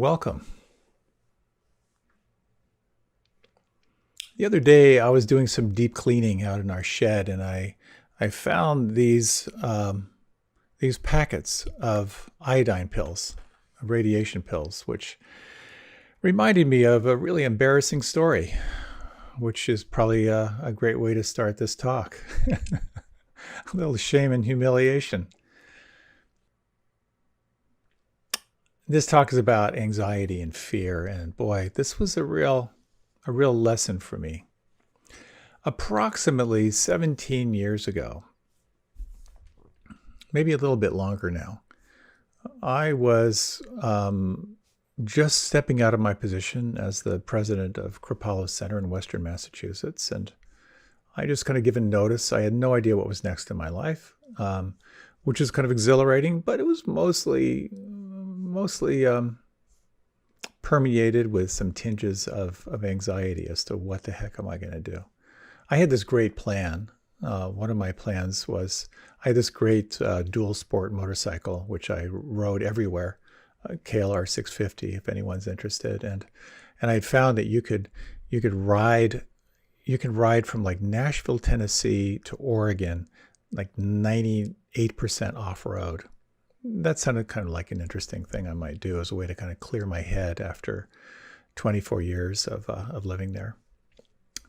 welcome. The other day, I was doing some deep cleaning out in our shed, and I found these packets of iodine pills, radiation pills, which reminded me of a really embarrassing story, which is probably a great way to start this talk. A little shame and humiliation. This talk is about anxiety and fear, and boy, this was a real lesson for me. Approximately 17 years ago, maybe a little bit longer now, I was just stepping out of my position as the president of Kripalu Center in Western Massachusetts, and I just kind of given notice. I had no idea what was next in my life, which is kind of exhilarating, but it was mostly permeated with some tinges of anxiety as to what the heck am I going to do. I had this great plan. One of my plans was I had this great dual sport motorcycle, which I rode everywhere, KLR 650, if anyone's interested. And I had found that you could ride from like Nashville, Tennessee to Oregon, like 98% off road. That sounded kind of like an interesting thing I might do as a way to kind of clear my head after 24 years of living there.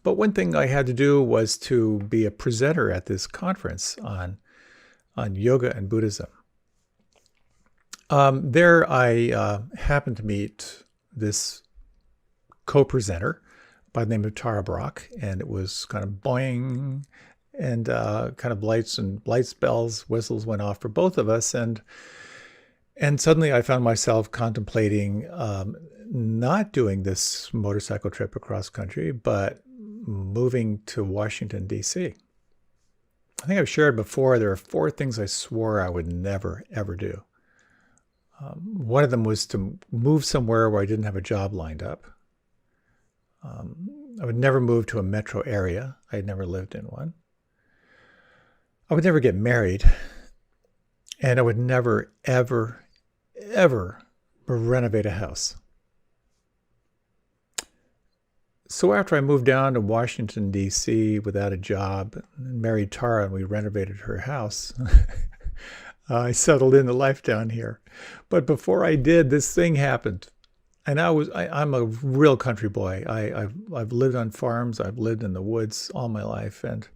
But one thing I had to do was to be a presenter at this conference on yoga and Buddhism. There I happened to meet this co-presenter by the name of Tara Brock, and it was kind of boing, and kind of lights, bells, whistles went off for both of us, and suddenly I found myself contemplating not doing this motorcycle trip across country, but moving to Washington, D.C. I think I've shared before, there are 4 things I swore I would never, ever do. One of them was to move somewhere where I didn't have a job lined up. I would never move to a metro area. I had never lived in one. I would never get married. And I would never, ever, ever renovate a house. So after I moved down to Washington, D.C. without a job, and married Tara, and we renovated her house, I settled into life down here. But before I did, this thing happened. And I'm a real country boy. I've lived on farms. I've lived in the woods all my life. And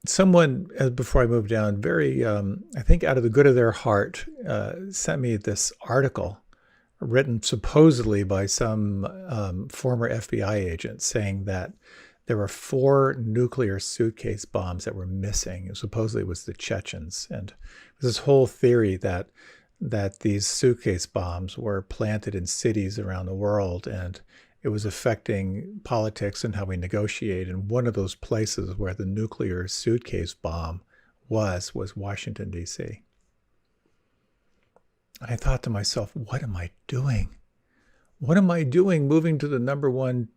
someone, before I moved down, very, I think out of the good of their heart, sent me this article written supposedly by some former FBI agent saying that there were 4 nuclear suitcase bombs that were missing. It supposedly was the Chechens. And there's this whole theory that these suitcase bombs were planted in cities around the world, and it was affecting politics and how we negotiate. And one of those places where the nuclear suitcase bomb was Washington, D.C. I thought to myself, what am I doing? What am I doing moving to the #1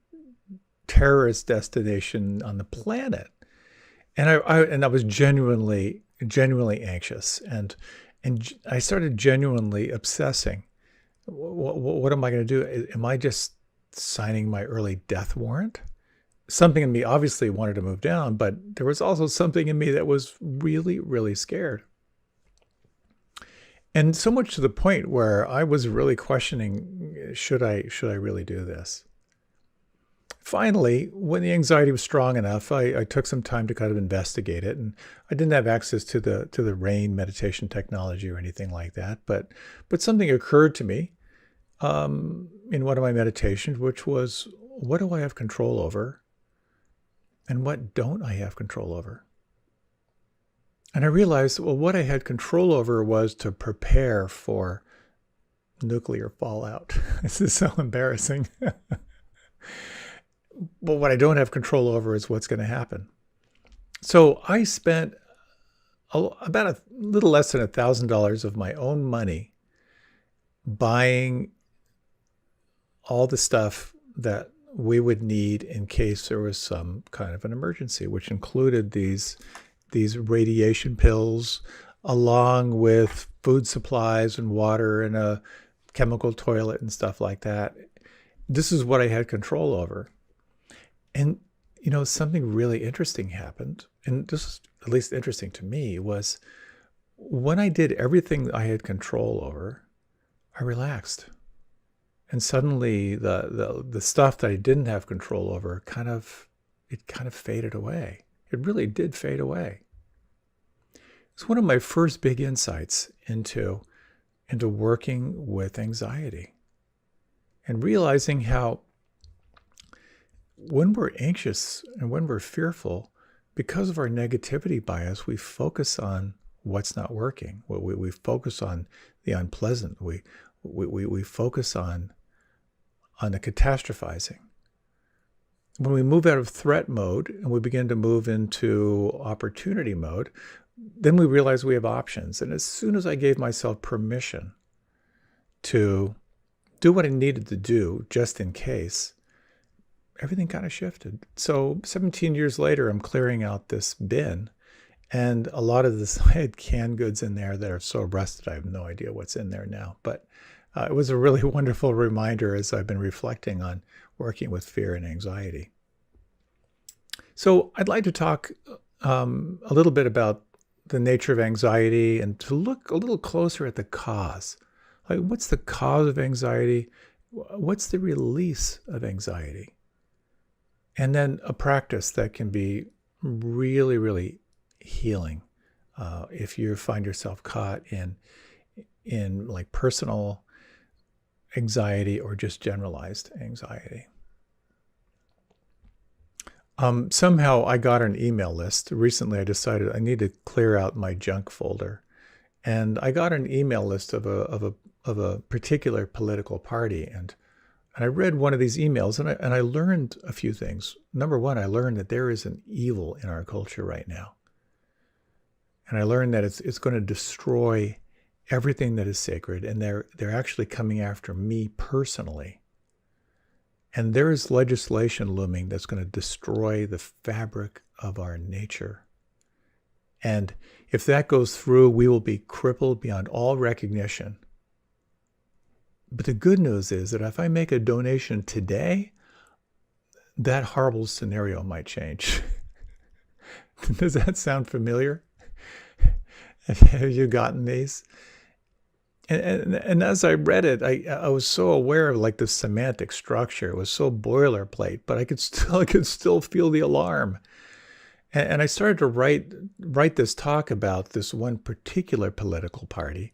terrorist destination on the planet? And I was genuinely anxious, and I started genuinely obsessing. What am I going to do? Am I just signing my early death warrant? Something in me obviously wanted to move down, but there was also something in me that was really, really scared. And so much to the point where I was really questioning, should I really do this? Finally, when the anxiety was strong enough, I took some time to kind of investigate it, and I didn't have access to the RAIN meditation technology or anything like that. But something occurred to me in one of my meditations, which was, what do I have control over, and what don't I have control over? And I realized, well, what I had control over was to prepare for nuclear fallout. This is so embarrassing. But what I don't have control over is what's going to happen. So I spent about a little less than $1,000 of my own money buying all the stuff that we would need in case there was some kind of an emergency, which included these radiation pills, along with food supplies and water and a chemical toilet and stuff like that. This is what I had control over. And, something really interesting happened. And this is at least interesting to me, was when I did everything I had control over, I relaxed. And suddenly the stuff that I didn't have control over kind of faded away. It really did fade away. It's one of my first big insights into working with anxiety, and realizing how when we're anxious and when we're fearful, because of our negativity bias, we focus on what's not working. We focus on the unpleasant. We focus on the catastrophizing. When we move out of threat mode and we begin to move into opportunity mode, then we realize we have options. And as soon as I gave myself permission to do what I needed to do just in case, everything kind of shifted. So 17 years later, I'm clearing out this bin, and a lot of this, I had canned goods in there that are so rusted, I have no idea what's in there now. But it was a really wonderful reminder as I've been reflecting on working with fear and anxiety. So I'd like to talk a little bit about the nature of anxiety, and to look a little closer at the cause. Like, what's the cause of anxiety? What's the release of anxiety? And then a practice that can be really, really healing if you find yourself caught in like personal anxiety or just generalized anxiety. Somehow I got an email list. Recently I decided I need to clear out my junk folder. And I got an email list of a particular political party. And I read one of these emails, and I learned a few things. Number one, I learned that there is an evil in our culture right now. And I learned that it's going to destroy everything that is sacred. And they're actually coming after me personally. And there is legislation looming that's going to destroy the fabric of our nature. And if that goes through, we will be crippled beyond all recognition. But the good news is that if I make a donation today, that horrible scenario might change. Does that sound familiar? Have you gotten these? And as I read it, I was so aware of like the semantic structure. It was so boilerplate, but I could still feel the alarm. And I started to write this talk about this one particular political party,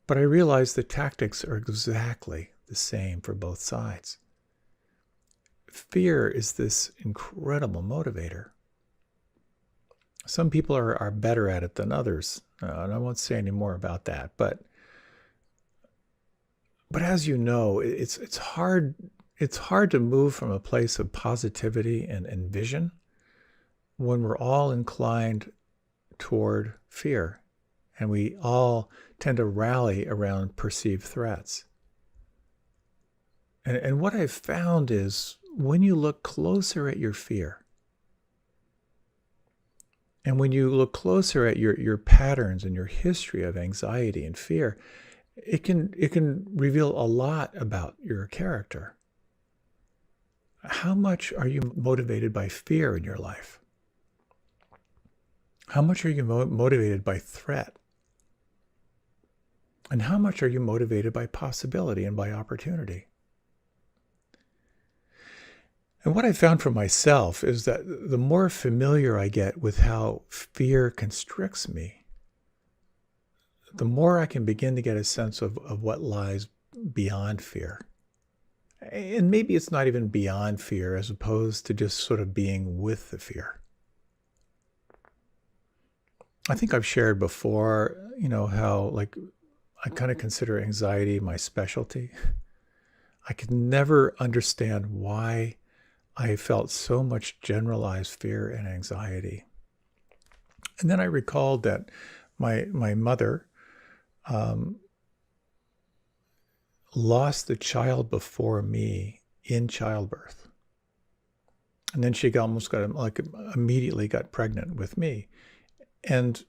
but I realized the tactics are exactly the same for both sides. Fear is this incredible motivator. Some people are better at it than others, and I won't say any more about that. But as you know, it's hard to move from a place of positivity and vision when we're all inclined toward fear, and we all tend to rally around perceived threats. And what I've found is when you look closer at your fear, and when you look closer at your patterns and your history of anxiety and fear, it can reveal a lot about your character. How much are you motivated by fear in your life? How much are you motivated by threat? And how much are you motivated by possibility and by opportunity? And what I found for myself is that the more familiar I get with how fear constricts me, the more I can begin to get a sense of what lies beyond fear. And maybe it's not even beyond fear, as opposed to just sort of being with the fear. I think I've shared before, how like I kind of consider anxiety my specialty. I could never understand why I felt so much generalized fear and anxiety. And then I recalled that my mother lost the child before me in childbirth. And then she immediately got pregnant with me. And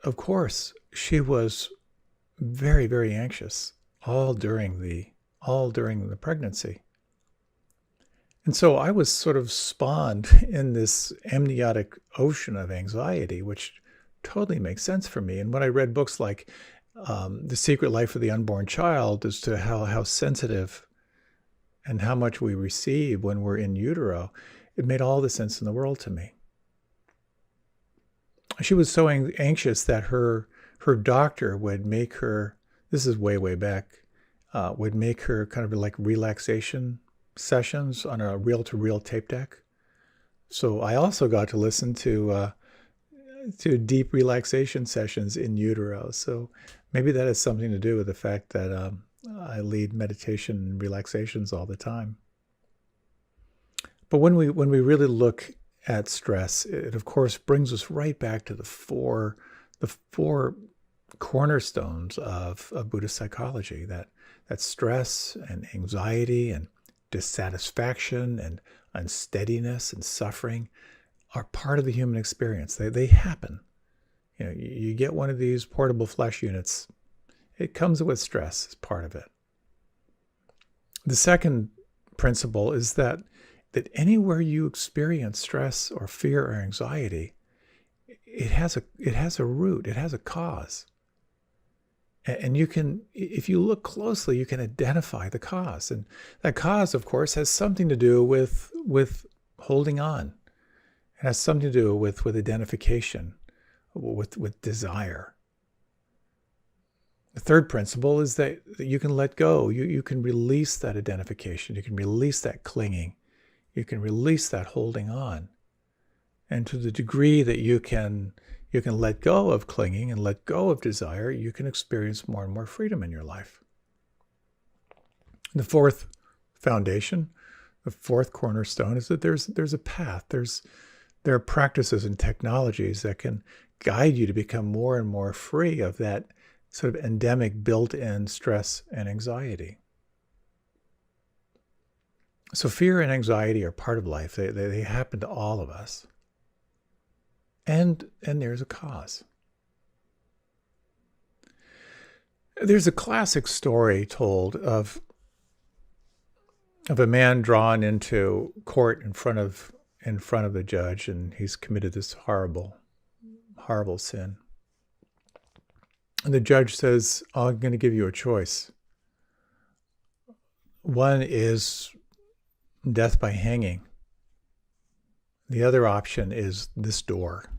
of course, she was very, very anxious all during the pregnancy. And so I was sort of spawned in this amniotic ocean of anxiety, which totally makes sense for me. And when I read books like The Secret Life of the Unborn Child, as to how sensitive and how much we receive when we're in utero, it made all the sense in the world to me. She was so anxious that her doctor would make her, this is way back, would make her kind of like relaxation sessions on a reel-to-reel tape deck. So I also got to listen to deep relaxation sessions in utero. So maybe that has something to do with the fact that I lead meditation and relaxations all the time. But when we really look at stress, it of course brings us right back to the four cornerstones of Buddhist psychology, that stress and anxiety and dissatisfaction and unsteadiness and suffering are part of the human experience. They happen. You know, you get one of these portable flesh units, it comes with stress as part of it. The second principle is that anywhere you experience stress or fear or anxiety, it has a root, it has a cause. And you can, if you look closely, you can identify the cause. And that cause, of course, has something to do with holding on. It has something to do with identification, with desire. The third principle is that you can let go. You can release that identification. You can release that clinging. You can release that holding on. And to the degree that you can let go of clinging and let go of desire, you can experience more and more freedom in your life. The fourth foundation, the fourth cornerstone, is that there's a path. There are practices and technologies that can guide you to become more and more free of that sort of endemic built-in stress and anxiety. So fear and anxiety are part of life. They happen to all of us. And there's a cause. There's a classic story told of a man drawn into court in front of the judge, and he's committed this horrible sin. And the judge says, "Oh, I'm going to give you a choice. One is death by hanging. The other option is this door,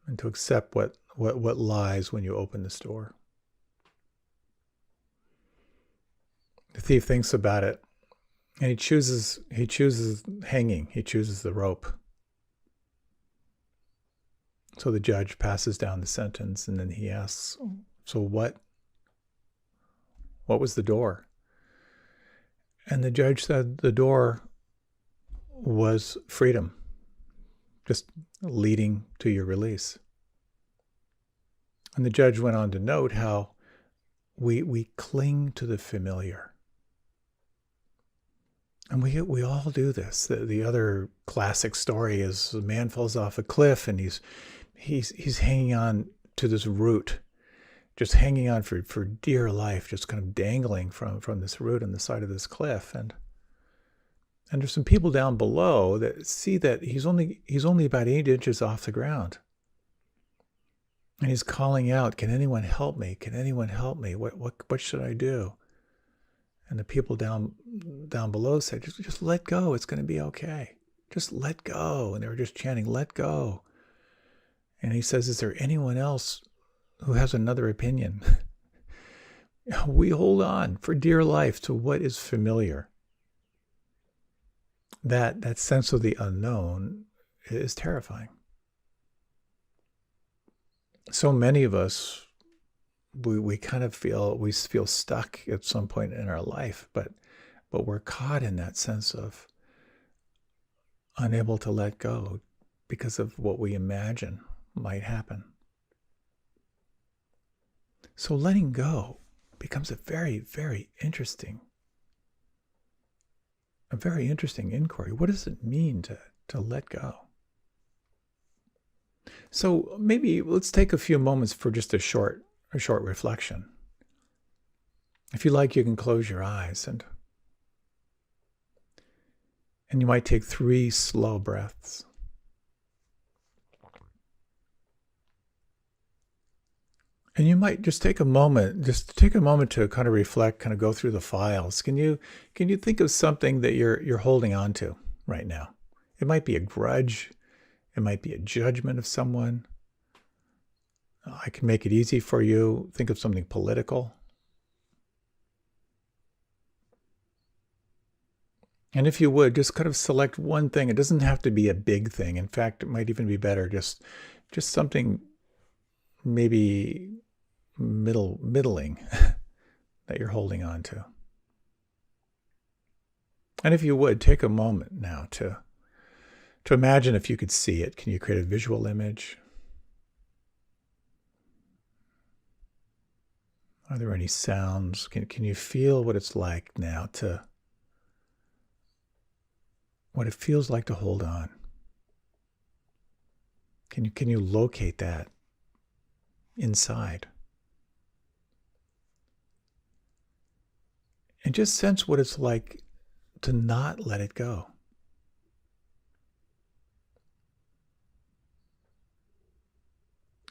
and to accept what lies when you open this door." The thief thinks about it, and he chooses hanging. He chooses the rope. So the judge passes down the sentence, and then he asks, "So what was the door?" And the judge said the door was freedom, just leading to your release. And the judge went on to note how we cling to the familiar. And we all do this. The other classic story is a man falls off a cliff, and he's hanging on to this root, just hanging on for dear life, just kind of dangling from this root on the side of this cliff. And there's some people down below that see that he's only about 8 inches off the ground. And he's calling out, "Can anyone help me? Can anyone help me? What should I do?" And the people down below said, just let go. It's going to be okay. Just let go. And they were just chanting, "Let go." And he says, "Is there anyone else who has another opinion?" We hold on for dear life to what is familiar. That sense of the unknown is terrifying. So many of us, we kind of feel stuck at some point in our life, but we're caught in that sense of unable to let go because of what we imagine might happen. So letting go becomes a very, very interesting inquiry. What does it mean to let go? So maybe let's take a few moments for just a short reflection. If you like, you can close your eyes and you might take 3 slow breaths. And you might just take a moment to kind of reflect, kind of go through the files. Can you think of something that you're holding on to right now? It might be a grudge. It might be a judgment of someone. I can make it easy for you. Think of something political. And if you would, just kind of select one thing. It doesn't have to be a big thing. In fact, it might even be better just something maybe middling that you're holding on to. And if you would, take a moment now to imagine if you could see it. Can you create a visual image? Are there any sounds? Can you feel what it's like now what it feels like to hold on? Can you locate that inside? And just sense what it's like to not let it go.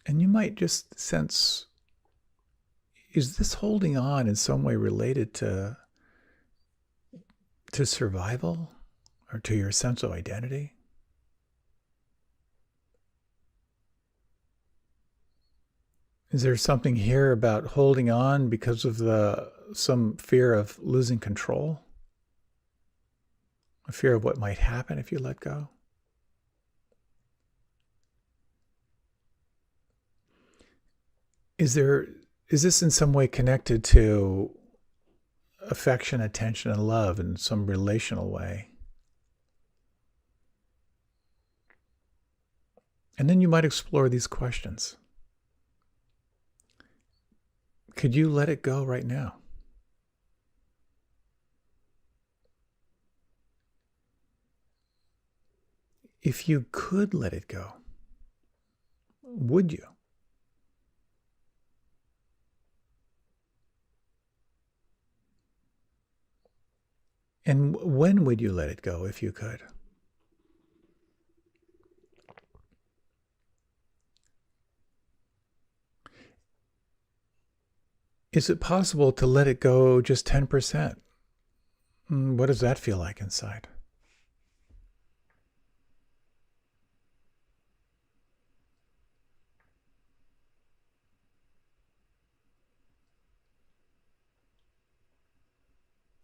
And you might just sense, is this holding on in some way related to survival or to your sense of identity? Is there something here about holding on because of some fear of losing control? A fear of what might happen if you let go? Is this in some way connected to affection, attention, and love in some relational way? And then you might explore these questions. Could you let it go right now? If you could let it go, would you? And when would you let it go if you could? Is it possible to let it go just 10%? What does that feel like inside?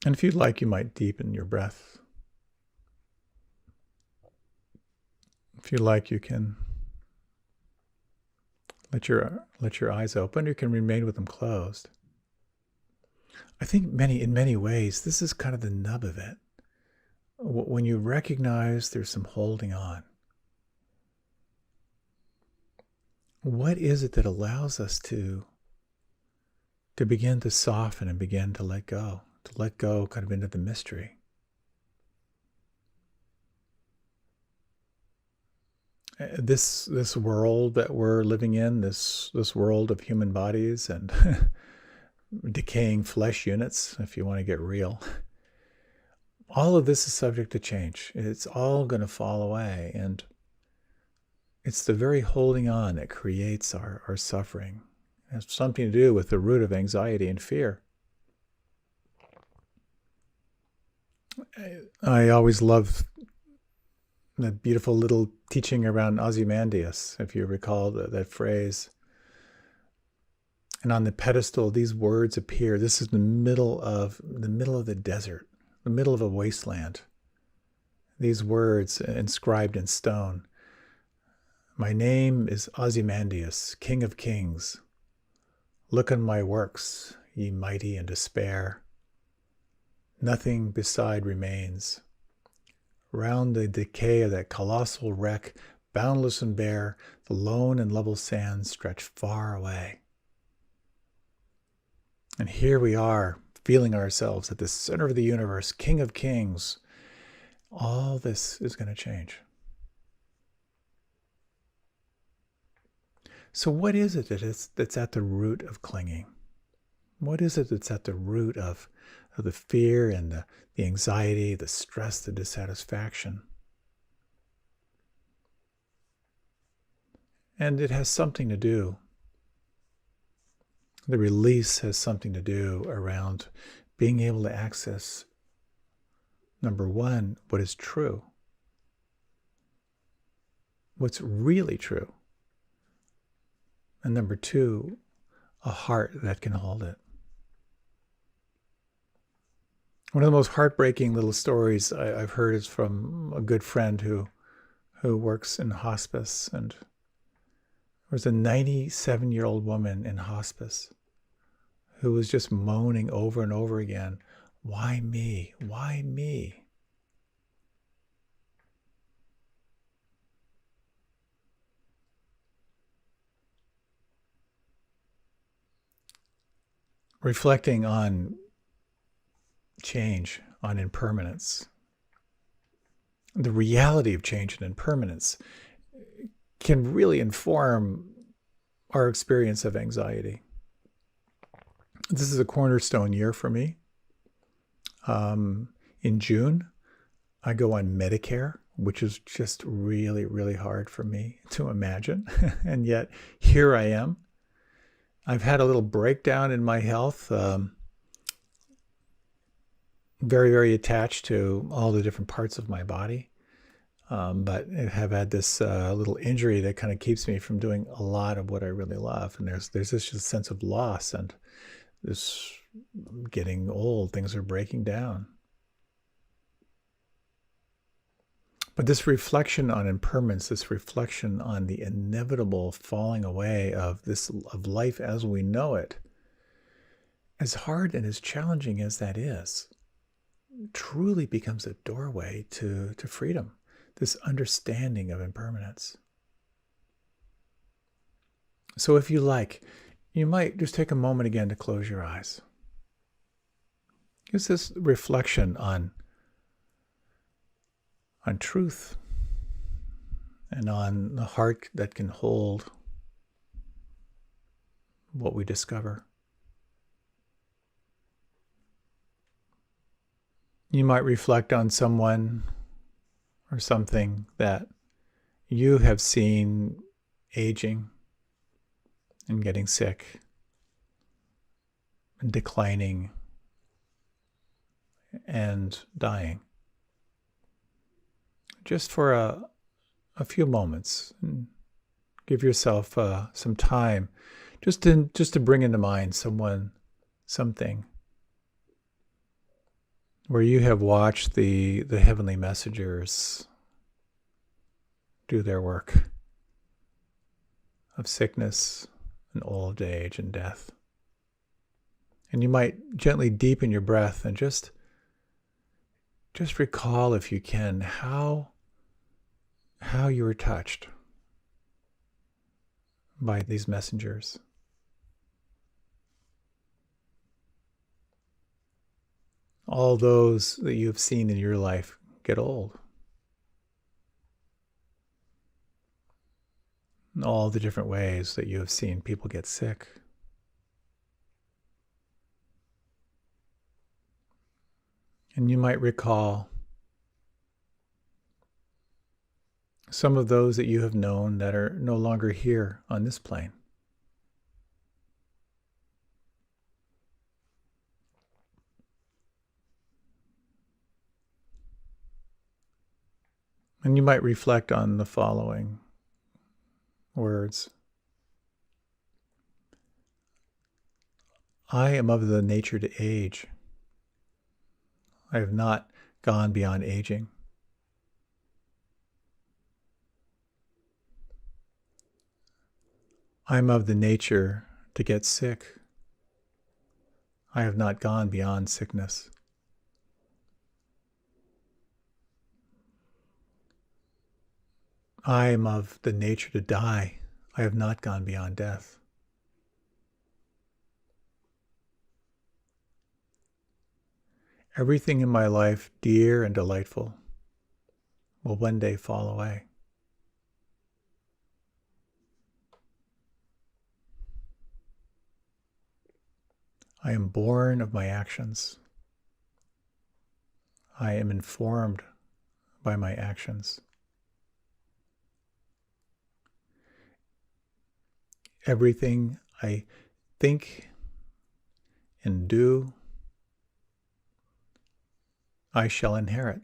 And if you'd like, you might deepen your breath. If you like, you can let your eyes open. You can remain with them closed. I think in many ways, this is kind of the nub of it. When you recognize there's some holding on, what is it that allows us to begin to soften and begin to let go kind of into the mystery? This world that we're living in, this world of human bodies and decaying flesh units, if you want to get real, all of this is subject to change. It's all going to fall away. And it's the very holding on that creates our suffering. It has something to do with the root of anxiety and fear. I always love the beautiful little teaching around Ozymandias, if you recall that phrase. And on the pedestal, these words appear. This is the middle of the desert, the middle of a wasteland. These words inscribed in stone. My name is Ozymandias, King of Kings. Look on my works, ye mighty in despair. Nothing beside remains. Round the decay of that colossal wreck, boundless and bare, the lone and level sands stretch far away. And here we are, feeling ourselves at the center of the universe, King of Kings. All this is going to change. So what is it that's at the root of clinging? What is it that's at the root of the fear and the anxiety, the stress, the dissatisfaction? And it has something to do, the release has something to do around being able to access, number one, what is true, what's really true, and number two, a heart that can hold it. One of the most heartbreaking little stories I've heard is from a good friend who works in hospice, and there was a 97-year-old woman in hospice who was just moaning over and over again, "Why me? Why me?" Reflecting on change, on impermanence, the reality of change and impermanence can really inform our experience of anxiety. This is a cornerstone year for me. In June, I go on Medicare, which is just really, really hard for me to imagine. And yet here I am. I've had a little breakdown in my health, very, very attached to all the different parts of my body. But I have had this little injury that kind of keeps me from doing a lot of what I really love. And there's this just sense of loss, and this getting old, things are breaking down. But this reflection on impermanence, this reflection on the inevitable falling away of life as we know it, as hard and as challenging as that is, truly becomes a doorway to freedom, this understanding of impermanence. So if you like, you might just take a moment again to close your eyes. Just this reflection on truth and on the heart that can hold what we discover. You might reflect on someone or something that you have seen aging and getting sick and declining and dying. Just for a few moments, and give yourself some time just to bring into mind someone, something where you have watched the heavenly messengers do their work of sickness and old age and death. And you might gently deepen your breath and just recall, if you can, how you were touched by these messengers. All those that you have seen in your life get old. All the different ways that you have seen people get sick. And you might recall some of those that you have known that are no longer here on this plane. And you might reflect on the following words. I am of the nature to age. I have not gone beyond aging. I am of the nature to get sick. I have not gone beyond sickness. I am of the nature to die. I have not gone beyond death. Everything in my life, dear and delightful, will one day fall away. I am born of my actions. I am informed by my actions. Everything I think and do, I shall inherit.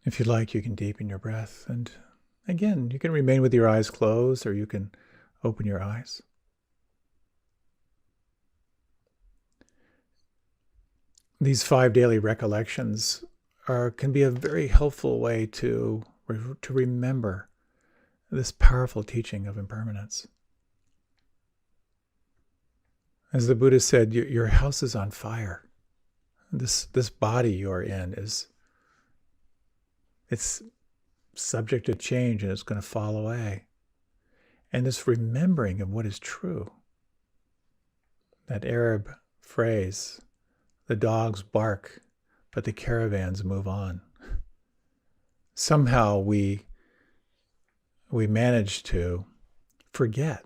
If you like, you can deepen your breath. And again, you can remain with your eyes closed, or you can open your eyes. These 5 daily recollections can be a very helpful way to remember this powerful teaching of impermanence. As the Buddha said, your house is on fire. This body you are in it's subject to change, and it's going to fall away. And this remembering of what is true, that Arab phrase, the dogs bark, but the caravans move on. Somehow we manage to forget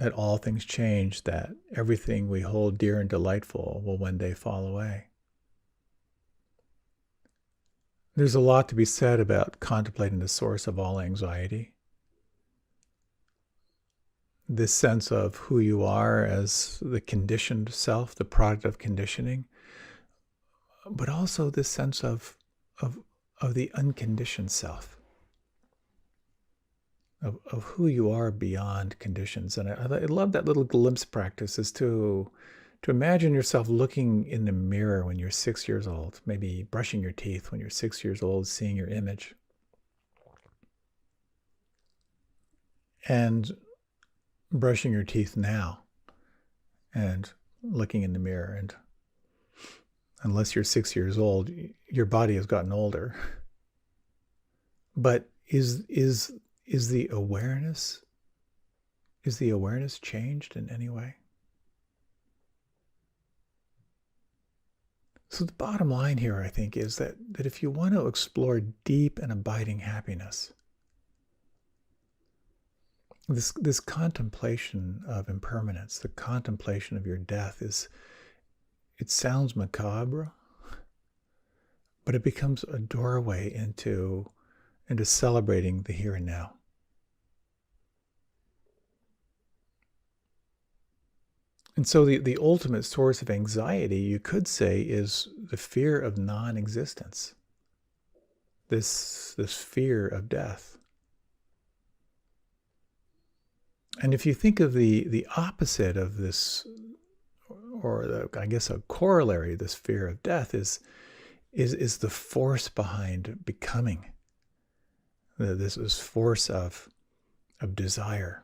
that all things change, that everything we hold dear and delightful will one day fall away. There's a lot to be said about contemplating the source of all anxiety. This sense of who you are as the conditioned self, the product of conditioning, but also this sense of the unconditioned self, of who you are beyond conditions. And I love that little glimpse practice, is to imagine yourself looking in the mirror when you're 6 years old, maybe brushing your teeth when you're 6 years old, seeing your image. And brushing your teeth now and looking in the mirror. And unless you're 6 years old, your body has gotten older. But is the awareness changed in any way? So the bottom line here, I think, is that if you want to explore deep and abiding happiness, this contemplation of impermanence, the contemplation of your death, it sounds macabre, but it becomes a doorway into celebrating the here and now. And so the ultimate source of anxiety, you could say, is the fear of non-existence, this fear of death. And if you think of the opposite of this, or I guess a corollary of this fear of death, is the force behind becoming. This force of desire.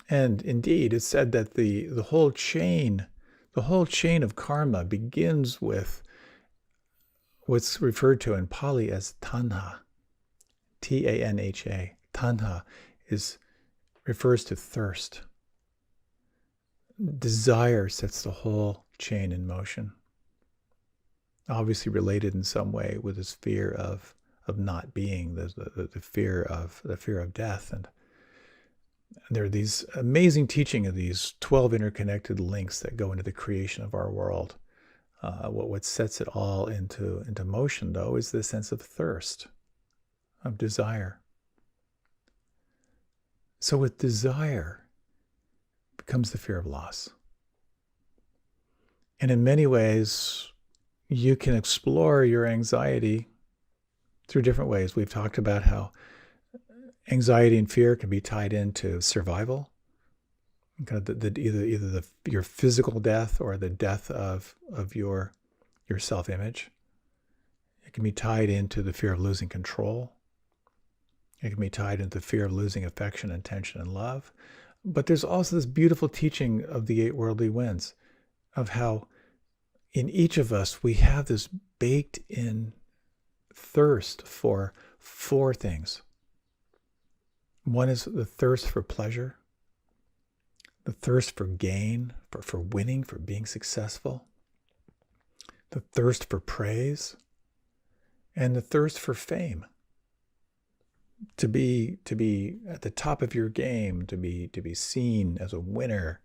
And indeed, it's said that the whole chain of karma begins with what's referred to in Pali as tanha, T-A-N-H-A. Tanha refers to thirst. Desire sets the whole chain in motion. Obviously related in some way with this fear of not being, the fear of death. And there are these amazing teaching of these 12 interconnected links that go into the creation of our world. What sets it all into motion, though, is this sense of thirst, of desire. So with desire becomes the fear of loss. And in many ways, you can explore your anxiety through different ways. We've talked about how anxiety and fear can be tied into survival, kind of either your physical death or the death of your self-image. It can be tied into the fear of losing control. It can be tied into the fear of losing affection, attention, and love. But there's also this beautiful teaching of the 8 worldly winds, of how in each of us we have this baked in thirst for 4 things. One is the thirst for pleasure, the thirst for gain, for winning, for being successful, the thirst for praise, and the thirst for fame. To be at the top of your game, to be seen as a winner.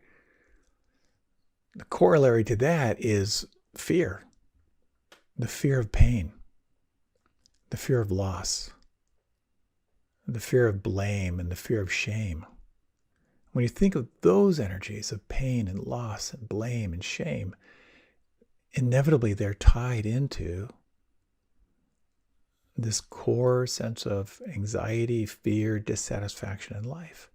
The corollary to that is fear. The fear of pain, the fear of loss, the fear of blame, and the fear of shame. When you think of those energies of pain and loss and blame and shame, inevitably they're tied into this core sense of anxiety, fear, dissatisfaction in life.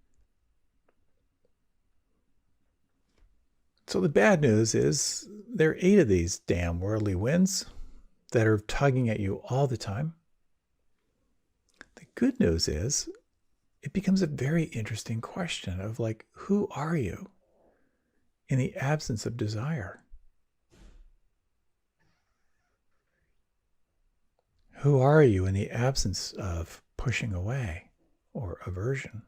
So the bad news is there are 8 of these damn worldly winds that are tugging at you all the time. The good news is it becomes a very interesting question of like, who are you in the absence of desire? Who are you in the absence of pushing away or aversion?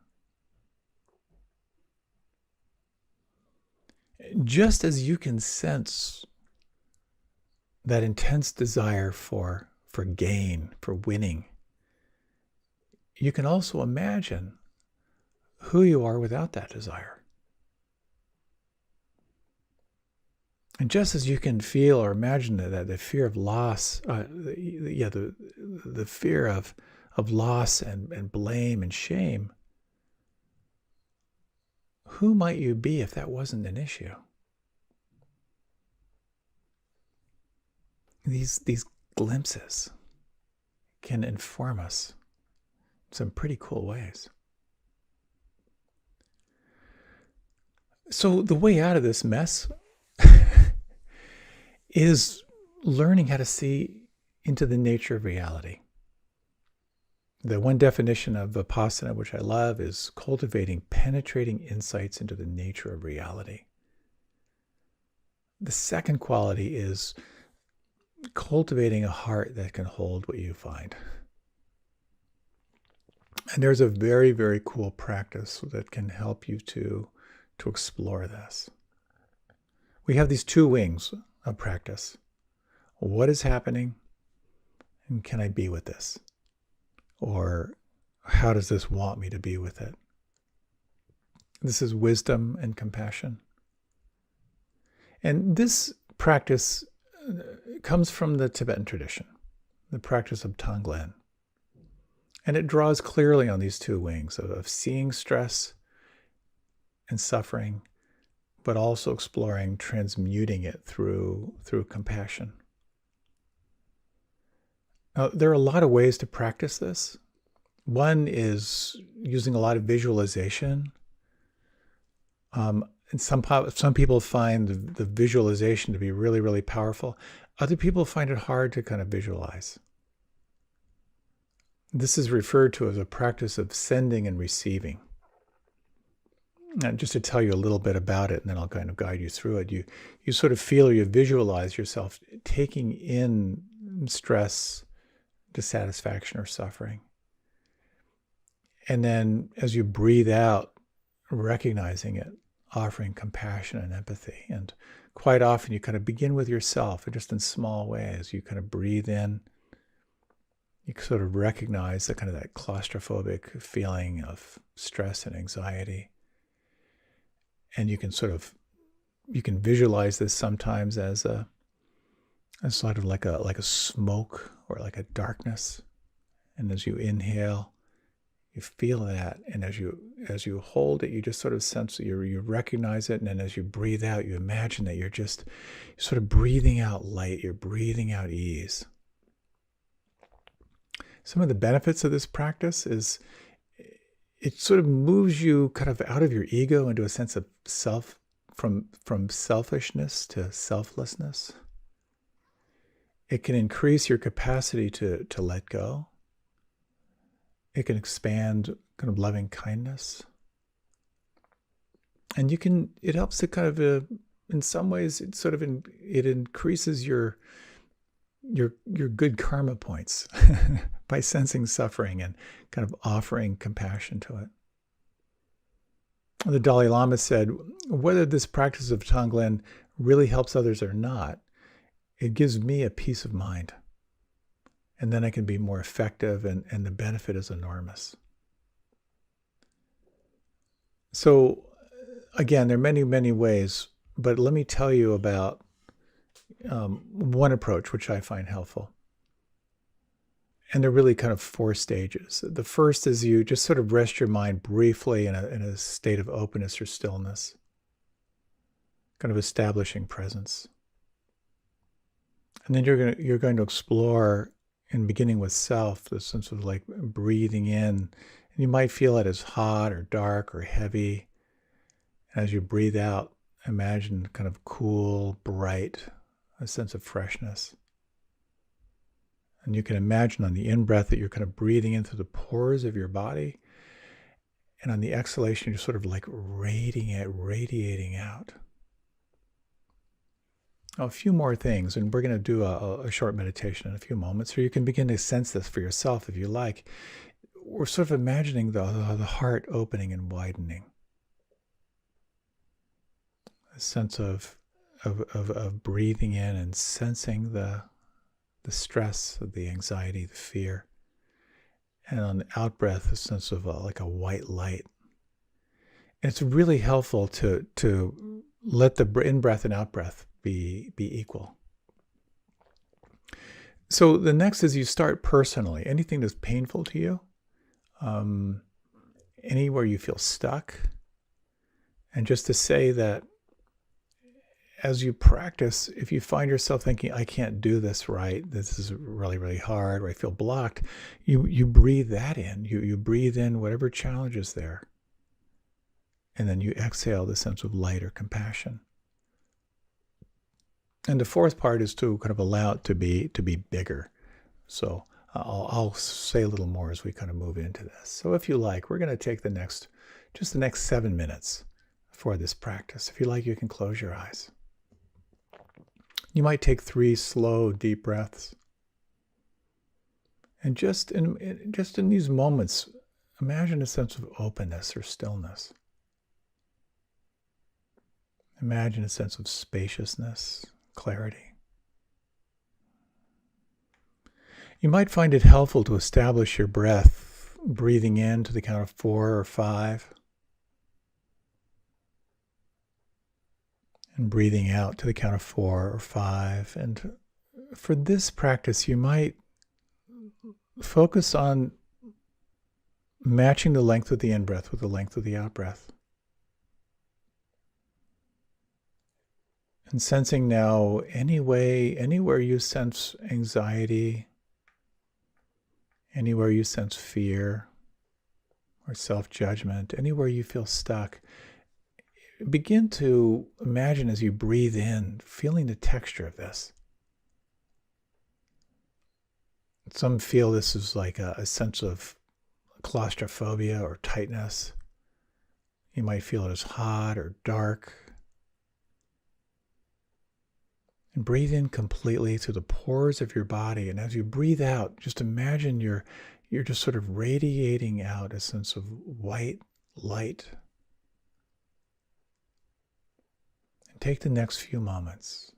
Just as you can sense that intense desire for gain, for winning, you can also imagine who you are without that desire. And just as you can feel or imagine that the fear of loss, the fear of loss and blame and shame, who might you be if that wasn't an issue? These glimpses can inform us in some pretty cool ways. So the way out of this mess is learning how to see into the nature of reality. The one definition of Vipassana, which I love, is cultivating penetrating insights into the nature of reality. The second quality is cultivating a heart that can hold what you find. And there's a very, very cool practice that can help you to explore this. We have these 2 wings of practice. What is happening? And can I be with this? Or how does this want me to be with it? This is wisdom and compassion. And this practice comes from the Tibetan tradition, the practice of Tonglen. And it draws clearly on these 2 wings of seeing stress and suffering, but also exploring transmuting it through compassion. Now, there are a lot of ways to practice this. One is using a lot of visualization. And some people find the visualization to be really, really powerful. Other people find it hard to kind of visualize. This is referred to as a practice of sending and receiving. And just to tell you a little bit about it, and then I'll kind of guide you through it. You sort of feel or you visualize yourself taking in stress, dissatisfaction, or suffering. And then as you breathe out, recognizing it, offering compassion and empathy. And quite often you kind of begin with yourself, and just in small ways. You kind of breathe in. You sort of recognize the kind of that claustrophobic feeling of stress and anxiety. And you can visualize this sometimes as sort of like a smoke or like a darkness. And as you inhale, you feel that, and as you hold it, you just sort of sense that you recognize it, and then as you breathe out, you imagine that you're sort of breathing out light, you're breathing out ease. Some of the benefits of this practice is it sort of moves you kind of out of your ego into a sense of self, from selfishness to selflessness. It can increase your capacity to let go. It can expand kind of loving kindness. And it helps to kind of, in some ways, it increases your good karma points by sensing suffering and kind of offering compassion to it. The Dalai Lama said, whether this practice of Tonglen really helps others or not, it gives me a peace of mind. And then I can be more effective, and the benefit is enormous. So again, there are many, many ways, but let me tell you about one approach which I find helpful. And they're really kind of 4 stages. The first is you just sort of rest your mind briefly in a state of openness or stillness, kind of establishing presence. And then you're going to explore, in beginning with self, the sense of like breathing in. And you might feel it as hot or dark or heavy. As you breathe out, imagine kind of cool, bright, a sense of freshness. And you can imagine on the in-breath that you're kind of breathing in through the pores of your body. And on the exhalation, you're sort of like radiating out. Now, a few more things, and we're going to do a short meditation in a few moments, or you can begin to sense this for yourself if you like. We're sort of imagining the heart opening and widening. A sense of breathing in and sensing the stress, the anxiety, the fear. And on the out-breath, a sense of like a white light. And it's really helpful to let the in-breath and out-breath be equal. So the next is you start personally. Anything that's painful to you, anywhere you feel stuck. And just to say that as you practice, if you find yourself thinking, I can't do this right, this is really, really hard, or I feel blocked, you breathe that in. You breathe in whatever challenge is there. And then you exhale the sense of light or compassion. And the fourth part is to kind of allow it to be bigger. So I'll say a little more as we kind of move into this. So if you like, we're going to take the next 7 minutes for this practice. If you like, you can close your eyes. You might take 3 slow, deep breaths. And just in these moments, imagine a sense of openness or stillness. Imagine a sense of spaciousness, clarity. You might find it helpful to establish your breath, breathing in to the count of 4 or 5. And breathing out to the count of 4 or 5. And for this practice, you might focus on matching the length of the in-breath with the length of the out-breath. And sensing now anywhere you sense anxiety, anywhere you sense fear or self-judgment, anywhere you feel stuck, begin to imagine as you breathe in, feeling the texture of this. Some feel this is like a sense of claustrophobia or tightness. You might feel it as hot or dark. And breathe in completely through the pores of your body. And as you breathe out, just imagine you're just sort of radiating out a sense of white light. And take the next few moments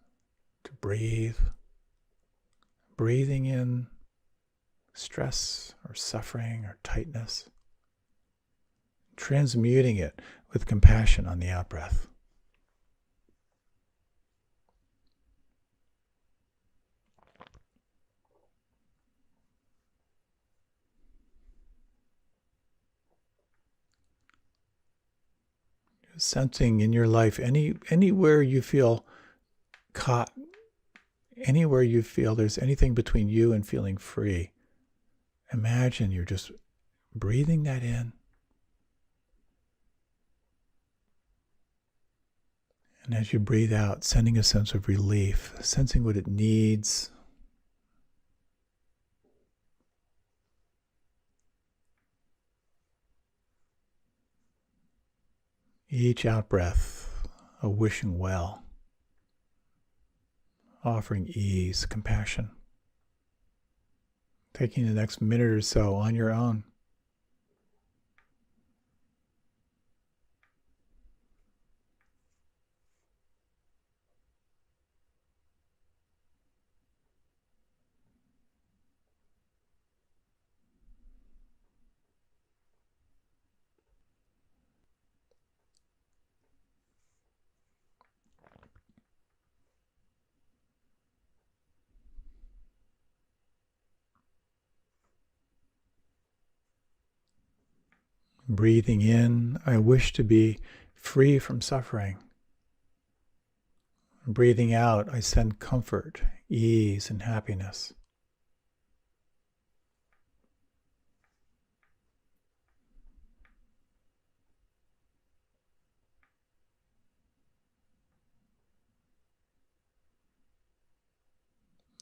to breathe. Breathing in stress or suffering or tightness. Transmuting it with compassion on the out-breath. Sensing in your life anywhere you feel caught, anywhere you feel there's anything between you and feeling free, imagine you're just breathing that in. And as you breathe out, sending a sense of relief, sensing what it needs. Each out-breath, a wishing well, offering ease, compassion. Taking the next minute or so on your own. Breathing in, I wish to be free from suffering. Breathing out, I send comfort, ease, and happiness.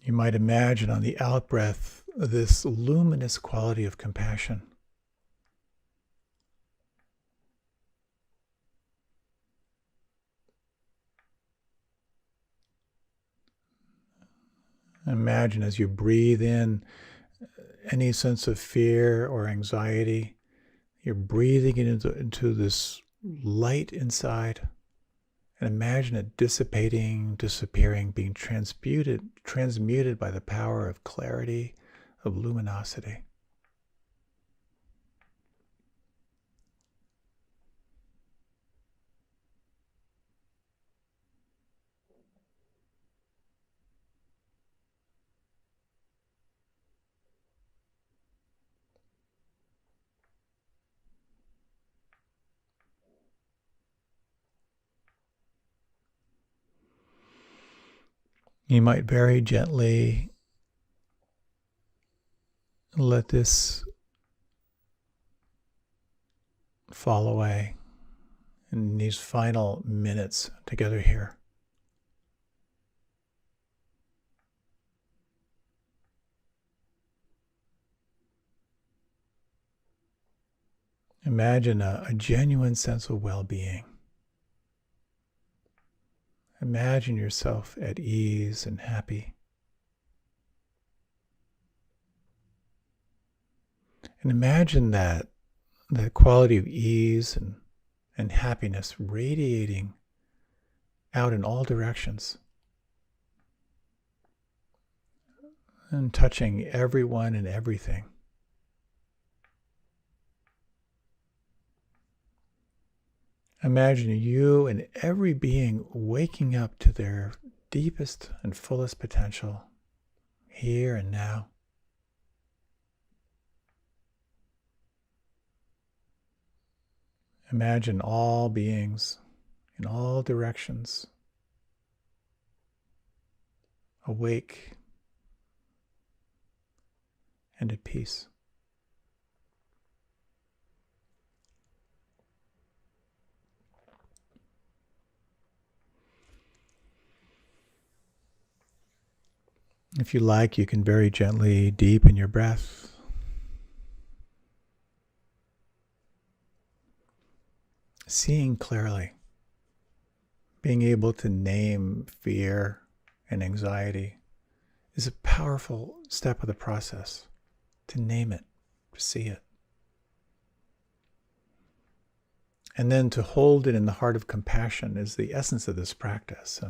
You might imagine on the out-breath this luminous quality of compassion. Imagine as you breathe in any sense of fear or anxiety, you're breathing it into this light inside, and imagine it dissipating, disappearing, being transmuted by the power of clarity, of luminosity. You might very gently let this fall away in these final minutes together here. Imagine a genuine sense of well-being. Imagine yourself at ease and happy. And imagine that quality of ease and happiness radiating out in all directions and touching everyone and everything. Imagine you and every being waking up to their deepest and fullest potential here and now. Imagine all beings in all directions awake and at peace. If you like, you can very gently deepen your breath. Seeing clearly, being able to name fear and anxiety is a powerful step of the process. To name it, to see it. And then to hold it in the heart of compassion is the essence of this practice.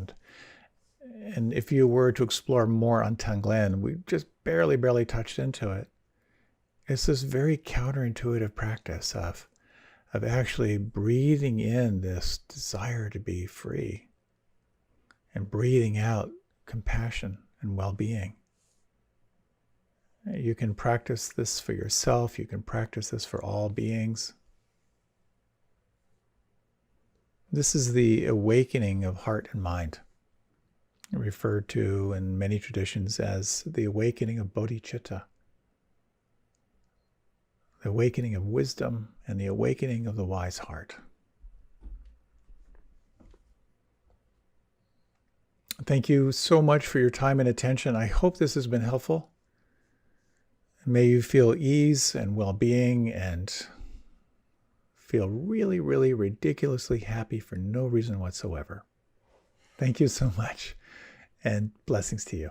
And if you were to explore more on Tonglen, we just barely touched into it. It's this very counterintuitive practice of actually breathing in this desire to be free and breathing out compassion and well-being. You can practice this for yourself. You can practice this for all beings. This is the awakening of heart and mind, referred to in many traditions as the awakening of bodhicitta, the awakening of wisdom, and the awakening of the wise heart. Thank you so much for your time and attention. I hope this has been helpful. May you feel ease and well-being and feel really ridiculously happy for no reason whatsoever. Thank you so much, and blessings to you.